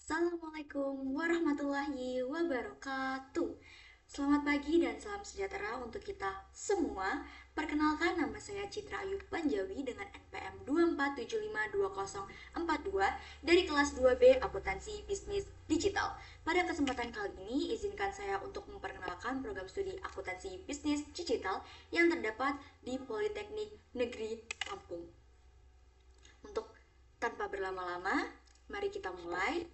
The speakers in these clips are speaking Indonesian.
Assalamualaikum warahmatullahi wabarakatuh. Selamat pagi dan salam sejahtera untuk kita semua. Perkenalkan, nama saya Citra Ayu Panjawi dengan NPM 2475242 dari kelas 2B Akuntansi Bisnis Digital. Pada kesempatan kali ini, izinkan saya untuk memperkenalkan program studi Akuntansi Bisnis Digital yang terdapat di Politeknik Negeri Lampung. Untuk tanpa berlama-lama, mari kita mulai.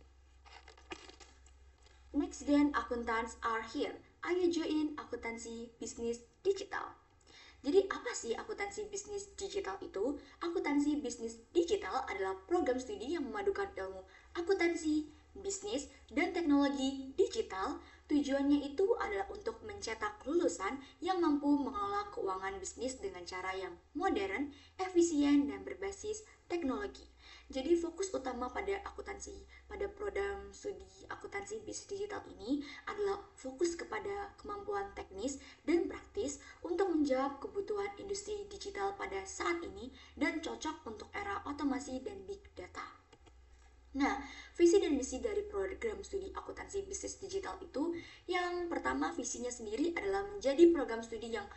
Next Gen Accountants are here. Ayo join akuntansi bisnis digital. Jadi apa sih akuntansi bisnis digital itu? Akuntansi bisnis digital adalah program studi yang memadukan ilmu akuntansi, bisnis, dan teknologi digital. Tujuannya itu adalah untuk mencetak lulusan yang mampu mengelola keuangan bisnis dengan cara yang modern, efisien, dan berbasis teknologi. Jadi fokus utama pada akuntansi, pada program studi akuntansi bisnis digital ini adalah fokus kepada kemampuan teknis dan praktis untuk menjawab kebutuhan industri digital pada saat ini dan cocok untuk era otomasi dan big data. Nah, visi dan misi dari program studi akuntansi bisnis digital itu, yang pertama visinya sendiri adalah menjadi program studi yang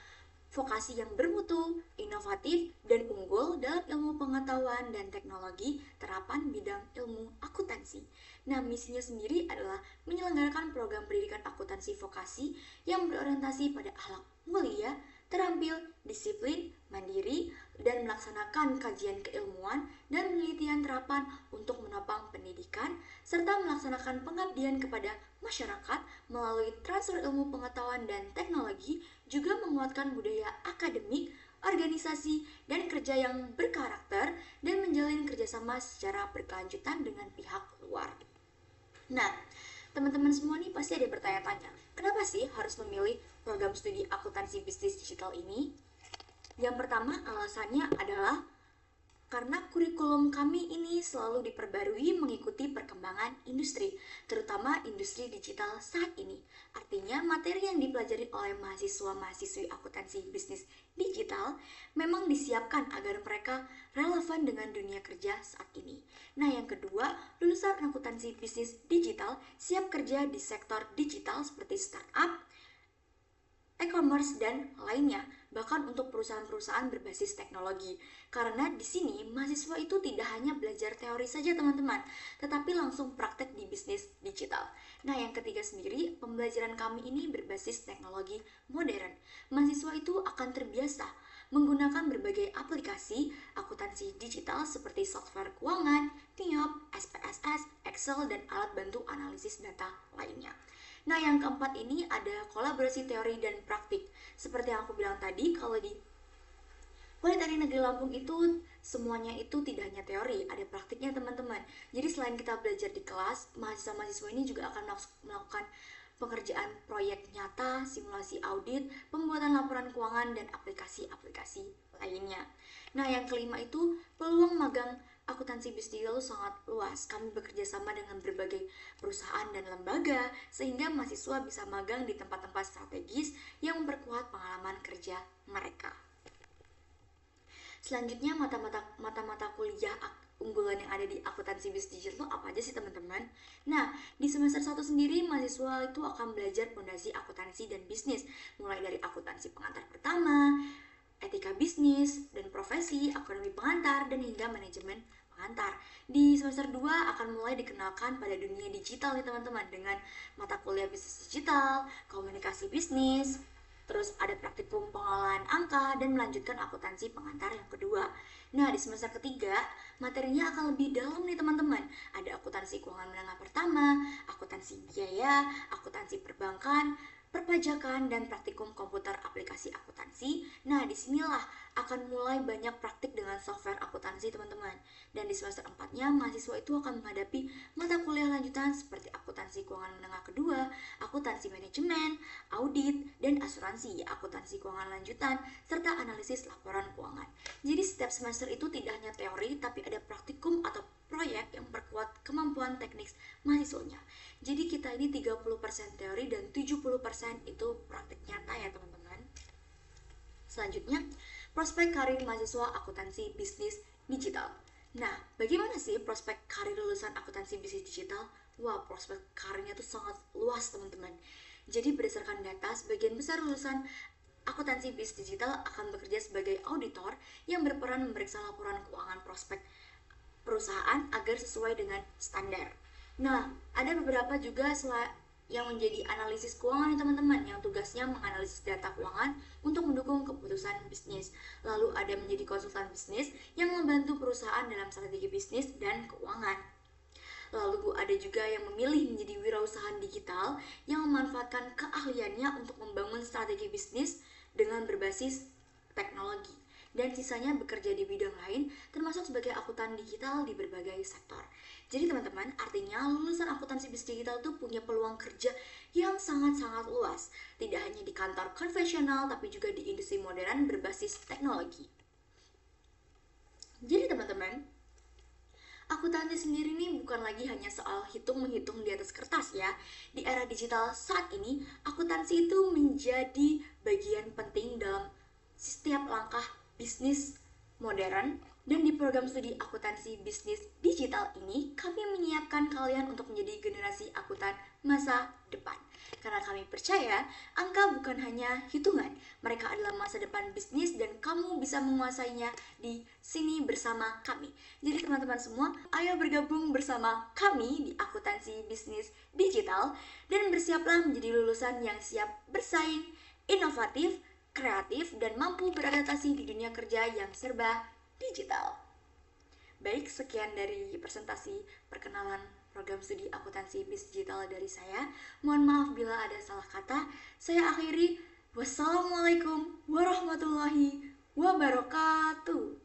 vokasi yang bermutu, inovatif, dan unggul dalam ilmu pengetahuan dan teknologi terapan bidang ilmu akuntansi. Nah, misinya sendiri adalah menyelenggarakan program pendidikan akuntansi vokasi yang berorientasi pada akhlak mulia, terampil, disiplin, mandiri, dan melaksanakan kajian keilmuan dan penelitian terapan untuk menopang pendidikan, serta melaksanakan pengabdian kepada masyarakat melalui transfer ilmu pengetahuan dan teknologi, juga menguatkan budaya akademik, organisasi, dan kerja yang berkarakter, dan menjalin kerjasama secara berkelanjutan dengan pihak luar. Nah, teman-teman semua nih pasti ada bertanya-tanya, kenapa sih harus memilih program studi akuntansi bisnis digital ini? Yang pertama, alasannya adalah karena kurikulum kami ini selalu diperbarui mengikuti perkembangan industri, terutama industri digital saat ini. Artinya, materi yang dipelajari oleh mahasiswa-mahasiswi akuntansi bisnis digital memang disiapkan agar mereka relevan dengan dunia kerja saat ini. Nah, yang kedua, lulusan akuntansi bisnis digital siap kerja di sektor digital seperti startup, e-commerce, dan lainnya, bahkan untuk perusahaan-perusahaan berbasis teknologi. Karena di sini mahasiswa itu tidak hanya belajar teori saja teman-teman, tetapi langsung praktek di bisnis digital. Nah, yang ketiga sendiri, pembelajaran kami ini berbasis teknologi modern. Mahasiswa itu akan terbiasa menggunakan berbagai aplikasi akuntansi digital seperti software keuangan, TIOP, SPSS, Excel, dan alat bantu analisis data lainnya. Nah, yang keempat ini ada kolaborasi teori dan praktik. Seperti yang aku bilang tadi, kalau di Politeknik Negeri Lampung itu semuanya itu tidak hanya teori, ada praktiknya teman-teman. Jadi selain kita belajar di kelas, mahasiswa-mahasiswa ini juga akan melakukan pekerjaan proyek nyata, simulasi audit, pembuatan laporan keuangan, dan aplikasi-aplikasi lainnya. Nah, yang kelima itu peluang magang akuntansi bisnis digital sangat luas. Kami bekerja sama dengan berbagai perusahaan dan lembaga sehingga mahasiswa bisa magang di tempat-tempat strategis yang memperkuat pengalaman kerja mereka. Selanjutnya, mata-mata kuliah unggulan yang ada di akuntansi bisnis digital itu apa aja sih teman-teman? Nah, di semester 1 sendiri mahasiswa itu akan belajar fondasi akuntansi dan bisnis, mulai dari akuntansi pengantar pertama, etika bisnis dan profesi, ekonomi pengantar, dan hingga manajemen pengantar. Di semester 2 akan mulai dikenalkan pada dunia digital nih teman-teman, dengan mata kuliah bisnis digital, komunikasi bisnis, terus ada praktikum pengolahan angka, dan melanjutkan akuntansi pengantar yang kedua. Nah, di semester ketiga, materinya akan lebih dalam nih teman-teman. Ada akuntansi keuangan menengah pertama, akuntansi biaya, akuntansi perbankan, perpajakan, dan praktikum komputer aplikasi akuntansi. Nah, disinilah akan mulai banyak praktik dengan software akuntansi teman-teman. Dan di semester 4-nya, mahasiswa itu akan menghadapi mata kuliah lanjutan seperti akuntansi keuangan menengah kedua, akuntansi manajemen, audit, dan asuransi, akuntansi keuangan lanjutan, serta analisis laporan keuangan. Jadi setiap semester itu tidak hanya teori, tapi ada praktikum atau proyek yang memperkuat kemampuan teknik mahasiswanya. Jadi kita ini 30% teori dan 70% itu praktik nyata ya teman-teman. Selanjutnya, prospek karir mahasiswa akuntansi bisnis digital. Nah, bagaimana sih prospek karir lulusan akuntansi bisnis digital? Wah, prospek karirnya tuh sangat luas teman-teman. Jadi berdasarkan data, sebagian besar lulusan akuntansi bisnis digital akan bekerja sebagai auditor yang berperan memeriksa laporan keuangan prospek perusahaan agar sesuai dengan standar. Nah, ada beberapa juga yang menjadi analisis keuangan nih teman-teman, yang tugasnya menganalisis data keuangan untuk mendukung keputusan bisnis. Lalu ada menjadi konsultan bisnis yang membantu perusahaan dalam strategi bisnis dan keuangan. Lalu ada juga yang memilih menjadi wirausaha digital yang memanfaatkan keahliannya untuk membangun strategi bisnis dengan berbasis teknologi. Dan sisanya bekerja di bidang lain, termasuk sebagai akuntan digital di berbagai sektor. Jadi teman-teman, artinya lulusan akuntansi bisnis digital itu punya peluang kerja yang sangat-sangat luas. Tidak hanya di kantor konvensional, tapi juga di industri modern berbasis teknologi. Jadi teman-teman, akuntansi sendiri ini bukan lagi hanya soal hitung-menghitung di atas kertas ya. Di era digital saat ini, akuntansi itu menjadi bagian penting dalam setiap langkah bisnis modern. Dan di program studi akuntansi bisnis digital ini, kami menyiapkan kalian untuk menjadi generasi akuntan masa depan. Karena kami percaya, angka bukan hanya hitungan, mereka adalah masa depan bisnis dan kamu bisa menguasainya di sini bersama kami. Jadi teman-teman semua, ayo bergabung bersama kami di akuntansi bisnis digital dan bersiaplah menjadi lulusan yang siap bersaing, inovatif, kreatif, dan mampu beradaptasi di dunia kerja yang serba digital. Baik, sekian dari presentasi perkenalan program studi akuntansi bisnis digital dari saya. Mohon maaf bila ada salah kata. Saya akhiri. Wassalamualaikum warahmatullahi wabarakatuh.